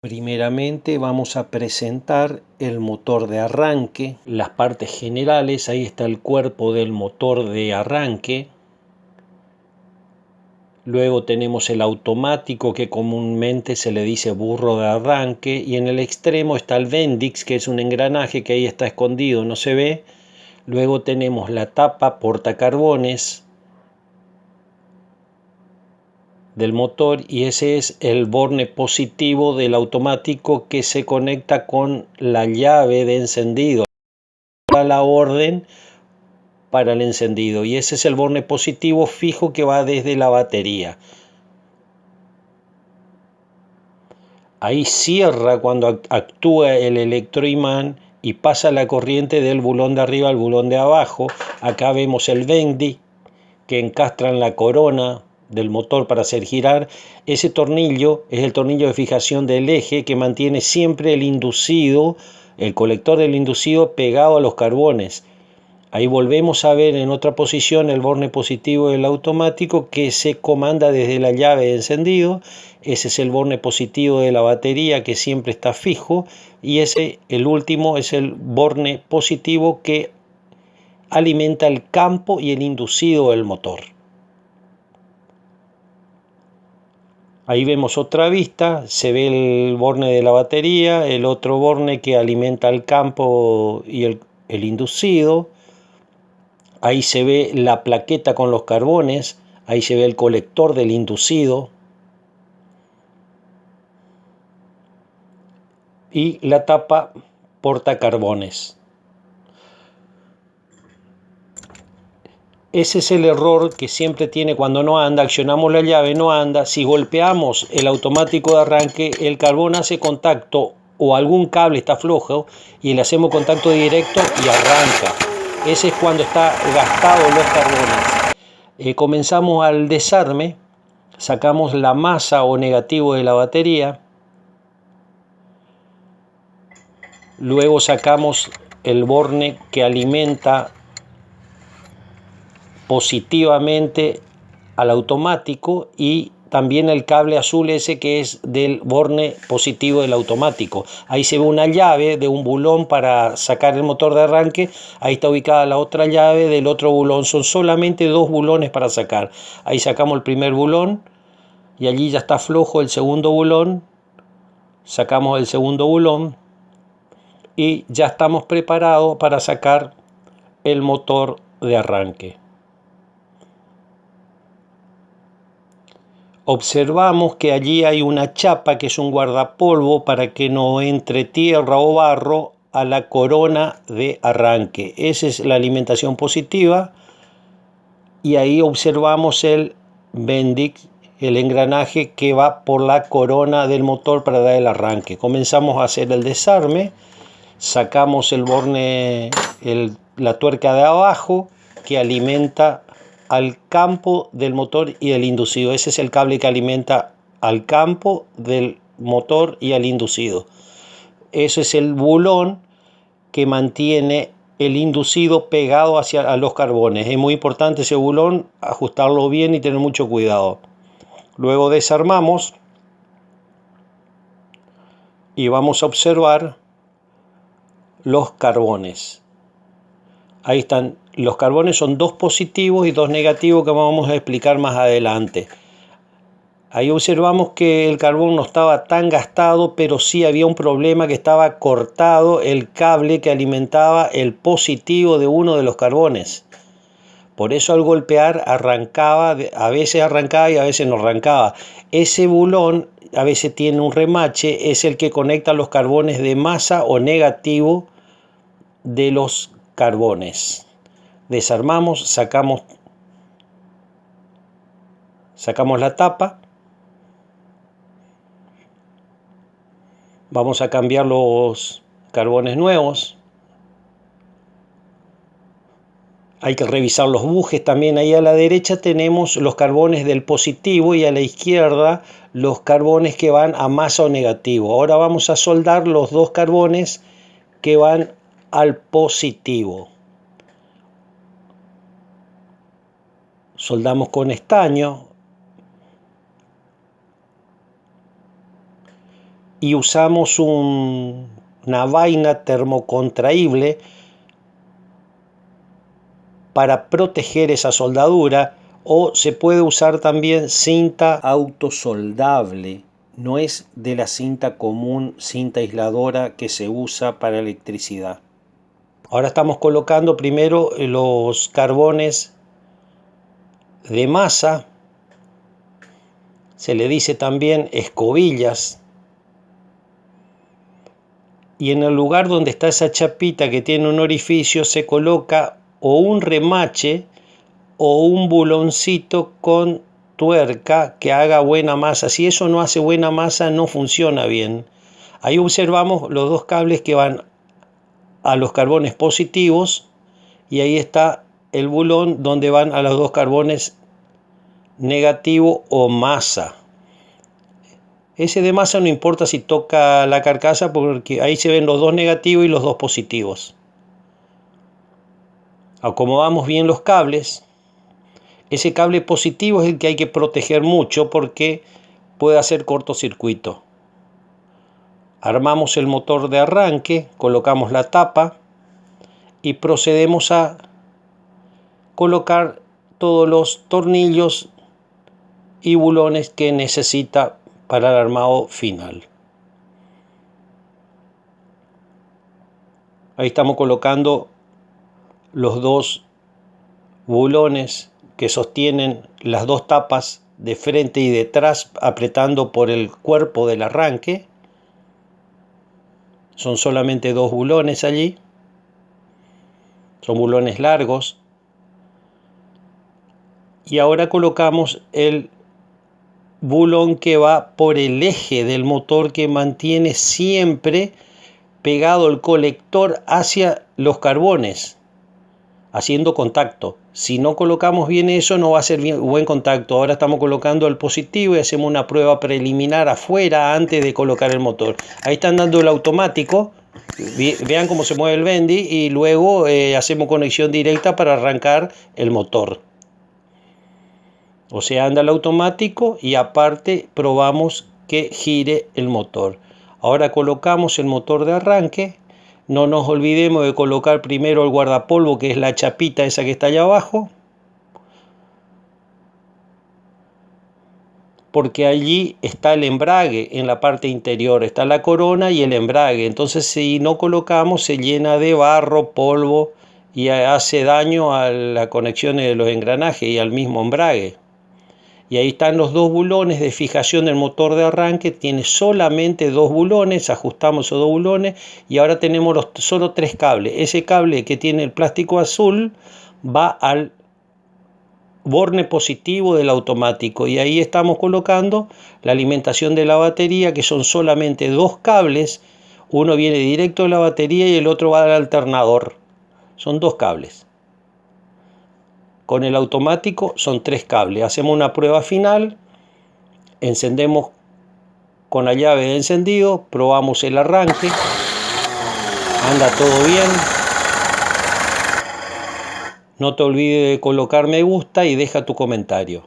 Primeramente vamos a presentar el motor de arranque, las partes generales. Ahí está el cuerpo del motor de arranque. Luego tenemos el automático, que comúnmente se le dice burro de arranque, y en el extremo está el Bendix, que es un engranaje que ahí está escondido, no se ve. Luego tenemos la tapa portacarbones del motor, y ese es el borne positivo del automático que se conecta con la llave de encendido, da la orden para el encendido, y ese es el borne positivo fijo que va desde la batería. Ahí cierra cuando actúa el electroimán y pasa la corriente del bulón de arriba al bulón de abajo. Acá vemos el bendy que encastra en la corona del motor para hacer girar. Ese tornillo es el tornillo de fijación del eje que mantiene siempre el inducido, el colector del inducido pegado a los carbones. Ahí volvemos a ver en otra posición el borne positivo del automático, que se comanda desde la llave de encendido. Ese es el borne positivo de la batería, que siempre está fijo, y ese, el último, es el borne positivo que alimenta el campo y el inducido del motor. Ahí vemos otra vista, se ve el borne de la batería, el otro borne que alimenta el campo y el inducido. Ahí se ve la plaqueta con los carbones, ahí se ve el colector del inducido y la tapa portacarbones. Ese es el error que siempre tiene cuando no anda. Accionamos la llave, no anda. Si golpeamos el automático de arranque, el carbón hace contacto o algún cable está flojo y le hacemos contacto directo y arranca. Ese es cuando está gastado los carbones. Comenzamos al desarme, sacamos la masa o negativo de la batería, luego sacamos el borne que alimenta positivamente al automático y también el cable azul ese que es del borne positivo del automático. Ahí se ve una llave de un bulón para sacar el motor de arranque. Ahí está ubicada la otra llave del otro bulón. Son solamente dos bulones para sacar. Ahí sacamos el primer bulón y allí ya está flojo el segundo bulón. Sacamos el segundo bulón y ya estamos preparados para sacar el motor de arranque. Observamos que allí hay una chapa que es un guardapolvo para que no entre tierra o barro a la corona de arranque. Esa es la alimentación positiva, y ahí observamos el Bendix, el engranaje que va por la corona del motor para dar el arranque. Comenzamos a hacer el desarme, sacamos el borne, la tuerca de abajo que alimenta al campo del motor y el inducido. Ese es el cable que alimenta al campo del motor y al inducido. Ese es el bulón que mantiene el inducido pegado a los carbones. Es muy importante ese bulón, ajustarlo bien y tener mucho cuidado. Luego desarmamos y vamos a observar los carbones. Ahí están, los carbones son dos positivos y dos negativos que vamos a explicar más adelante. Ahí observamos que el carbón no estaba tan gastado, pero sí había un problema, que estaba cortado el cable que alimentaba el positivo de uno de los carbones. Por eso al golpear arrancaba, a veces arrancaba y a veces no arrancaba. Ese bulón a veces tiene un remache, es el que conecta los carbones de masa o negativo de los carbones. Desarmamos, sacamos la tapa. Vamos a cambiar los carbones nuevos. Hay que revisar los bujes también. Ahí a la derecha tenemos los carbones del positivo y a la izquierda los carbones que van a masa o negativo. Ahora vamos a soldar los dos carbones que van al positivo. Soldamos con estaño y usamos una vaina termocontraíble para proteger esa soldadura, o se puede usar también cinta autosoldable. No es de la cinta común, cinta aisladora que se usa para electricidad. Ahora estamos colocando primero los carbones de masa, se le dice también escobillas, y en el lugar donde está esa chapita que tiene un orificio se coloca o un remache o un buloncito con tuerca que haga buena masa. Si eso no hace buena masa, no funciona bien. Ahí observamos los dos cables que van a los carbones positivos, y ahí está el bulón donde van a los dos carbones negativo o masa. Ese de masa no importa si toca la carcasa, porque ahí se ven los dos negativos y los dos positivos. Acomodamos bien los cables. Ese cable positivo es el que hay que proteger mucho porque puede hacer cortocircuito. Armamos el motor de arranque, colocamos la tapa y procedemos a colocar todos los tornillos y bulones que necesita para el armado final. Ahí estamos colocando los dos bulones que sostienen las dos tapas de frente y detrás, apretando por el cuerpo del arranque. Son solamente dos bulones allí. Son bulones largos. Y ahora colocamos el bulón que va por el eje del motor, que mantiene siempre pegado el colector hacia los carbones, haciendo contacto. Si no colocamos bien eso, no va a ser buen contacto. Ahora estamos colocando el positivo y hacemos una prueba preliminar afuera antes de colocar el motor. Ahí están dando el automático. Vean cómo se mueve el bendy, y luego hacemos conexión directa para arrancar el motor. O sea, anda el automático y aparte probamos que gire el motor. Ahora colocamos el motor de arranque. No nos olvidemos de colocar primero el guardapolvo, que es la chapita esa que está allá abajo, porque allí está el embrague en la parte interior, está la corona y el embrague. Entonces, si no colocamos, se llena de barro, polvo, y hace daño a la conexión de los engranajes y al mismo embrague. Y ahí están los dos bulones de fijación del motor de arranque. Tiene solamente dos bulones, ajustamos esos dos bulones y ahora tenemos solo tres cables. Ese cable que tiene el plástico azul va al borne positivo del automático, y ahí estamos colocando la alimentación de la batería, que son solamente dos cables. Uno viene directo de la batería y el otro va al alternador. Son dos cables. Con el automático son tres cables. Hacemos una prueba final, encendemos con la llave de encendido, probamos el arranque, anda todo bien. No te olvides de colocar me gusta y deja tu comentario.